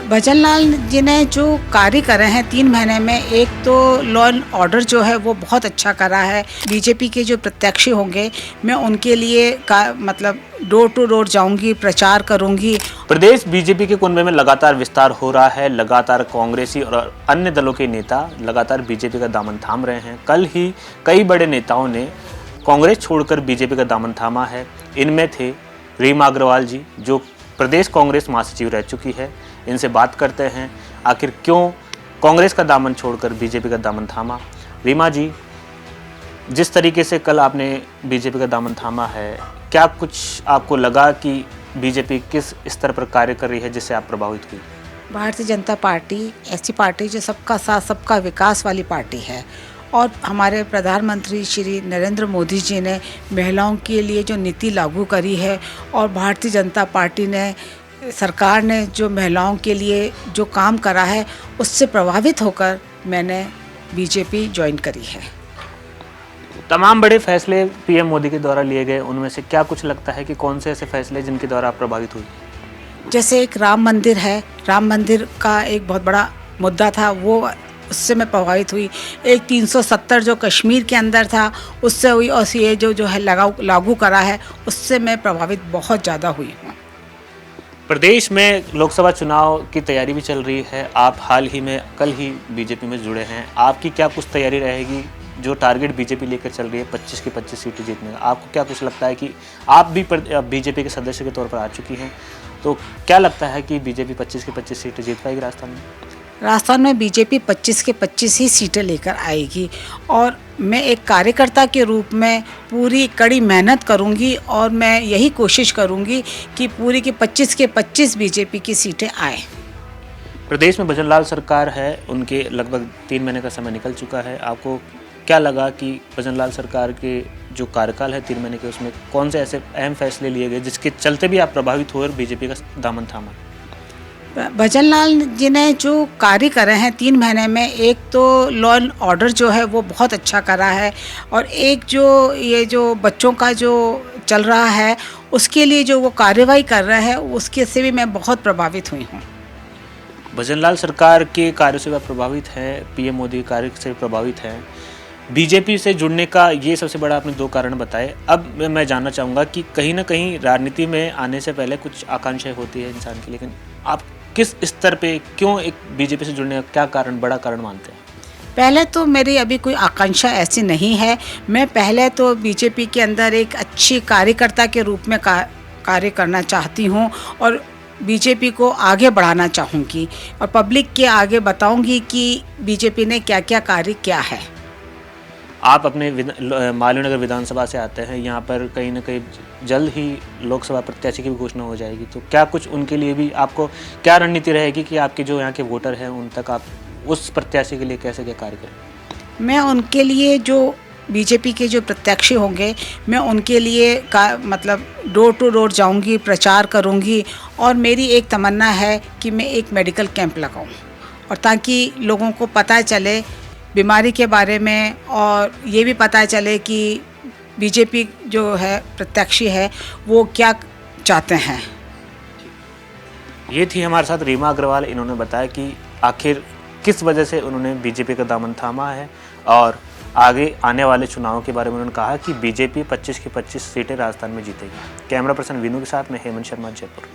भजन लाल जी ने जो कार्य करे हैं 3 महीने में, एक तो लॉ एंड ऑर्डर जो है वो बहुत अच्छा करा है। बीजेपी के जो प्रत्याशी होंगे मैं उनके लिए डोर टू डोर जाऊंगी, प्रचार करूंगी। प्रदेश बीजेपी के कुनबे में लगातार विस्तार हो रहा है। लगातार कांग्रेसी और अन्य दलों के नेता लगातार बीजेपी का दामन थाम रहे हैं। कल ही कई बड़े नेताओं ने कांग्रेस छोड़कर बीजेपी का दामन थामा है। इनमें थे रीमा अग्रवाल जी, जो प्रदेश कांग्रेस महासचिव रह चुकी है। इनसे बात करते हैं आखिर क्यों कांग्रेस का दामन छोड़कर बीजेपी का दामन थामा। रीमा जी, जिस तरीके से कल आपने बीजेपी का दामन थामा है, क्या कुछ आपको लगा कि बीजेपी किस स्तर पर कार्य कर रही है जिससे आप प्रभावित हुई? भारतीय जनता पार्टी ऐसी पार्टी जो सबका साथ सबका विकास वाली पार्टी है, और हमारे प्रधानमंत्री श्री नरेंद्र मोदी जी ने महिलाओं के लिए जो नीति लागू करी है, और भारतीय जनता पार्टी ने सरकार ने जो महिलाओं के लिए जो काम करा है, उससे प्रभावित होकर मैंने बीजेपी ज्वाइन करी है। तमाम बड़े फैसले पीएम मोदी के द्वारा लिए गए, उनमें से क्या कुछ लगता है कि कौन से ऐसे फैसले जिनके द्वारा आप प्रभावित हुई? जैसे एक राम मंदिर है, राम मंदिर का एक बहुत बड़ा मुद्दा था, वो उससे मैं प्रभावित हुई। एक 370 जो कश्मीर के अंदर था उससे हुई, और ये जो है लागू करा है, उससे मैं प्रभावित बहुत ज़्यादा हुई हूँ। प्रदेश में लोकसभा चुनाव की तैयारी भी चल रही है। आप हाल ही में कल ही बीजेपी में जुड़े हैं। आपकी क्या कुछ तैयारी रहेगी? जो टारगेट बीजेपी लेकर चल रही है 25 की 25 सीटें जीतने का, आपको क्या कुछ लगता है कि आप भी बीजेपी के सदस्य के तौर पर आ चुकी हैं, तो क्या लगता है कि बीजेपी 25 की 25 सीटें जीत पाएगी राजस्थान में? राजस्थान में बीजेपी 25 के 25 ही सीटें लेकर आएगी, और मैं एक कार्यकर्ता के रूप में पूरी कड़ी मेहनत करूंगी, और मैं यही कोशिश करूंगी कि पूरी की 25 के 25 बीजेपी की सीटें आए। प्रदेश में भजन लाल सरकार है, उनके लगभग 3 महीने का समय निकल चुका है। आपको क्या लगा कि भजन लाल सरकार के जो कार्यकाल है 3 महीने के, उसमें कौन से ऐसे अहम फैसले लिए गए जिसके चलते भी आप प्रभावित हुए और बीजेपी का दामन थामा? भजन लाल जी ने जो कार्य करे हैं 3 महीने में, एक तो लॉ एंड ऑर्डर जो है वो बहुत अच्छा करा है, और एक जो ये जो बच्चों का जो चल रहा है उसके लिए जो वो कार्रवाई कर रहे हैं, उसके से भी मैं बहुत प्रभावित हुई हूँ। भजन लाल सरकार के कार्य से प्रभावित हैं, पीएम मोदी के कार्य से प्रभावित हैं। बीजेपी से जुड़ने का ये सबसे बड़ा आपने 2 कारण बताए। अब मैं जानना चाहूँगा कि कहीं ना कहीं राजनीति में आने से पहले कुछ आकांक्षाएं होती है इंसान की, लेकिन आप किस स्तर पे क्यों एक बीजेपी से जुड़ने का क्या कारण, बड़ा कारण मानते हैं? पहले तो मेरी अभी कोई आकांक्षा ऐसी नहीं है। मैं पहले तो बीजेपी के अंदर एक अच्छी कार्यकर्ता के रूप में कार्य करना चाहती हूँ, और बीजेपी को आगे बढ़ाना चाहूँगी, और पब्लिक के आगे बताऊँगी कि बीजेपी ने क्या क्या कार्य किया है। आप अपने मालवीय नगर विधानसभा से आते हैं, यहाँ पर कहीं ना कहीं जल्द ही लोकसभा प्रत्याशी की भी घोषणा हो जाएगी, तो क्या कुछ उनके लिए भी आपको क्या रणनीति रहेगी कि आपके जो यहाँ के वोटर हैं उन तक आप उस प्रत्याशी के लिए कैसे क्या कार्य करें? मैं उनके लिए जो बीजेपी के जो प्रत्याशी होंगे मैं उनके लिए डोर टू डोर जाऊंगी, प्रचार करूंगी, और मेरी एक तमन्ना है कि मैं एक मेडिकल कैंप लगाऊं, और ताकि लोगों को पता चले बीमारी के बारे में, और ये भी पता चले कि बीजेपी जो है प्रत्याशी है वो क्या चाहते हैं। ये थी हमारे साथ रीमा अग्रवाल। इन्होंने बताया कि आखिर किस वजह से उन्होंने बीजेपी का दामन थामा है, और आगे आने वाले चुनावों के बारे में उन्होंने कहा कि बीजेपी 25 की 25 सीटें राजस्थान में जीतेगी। कैमरा पर्सन विनू के साथ में हेमंत शर्मा, जयपुर।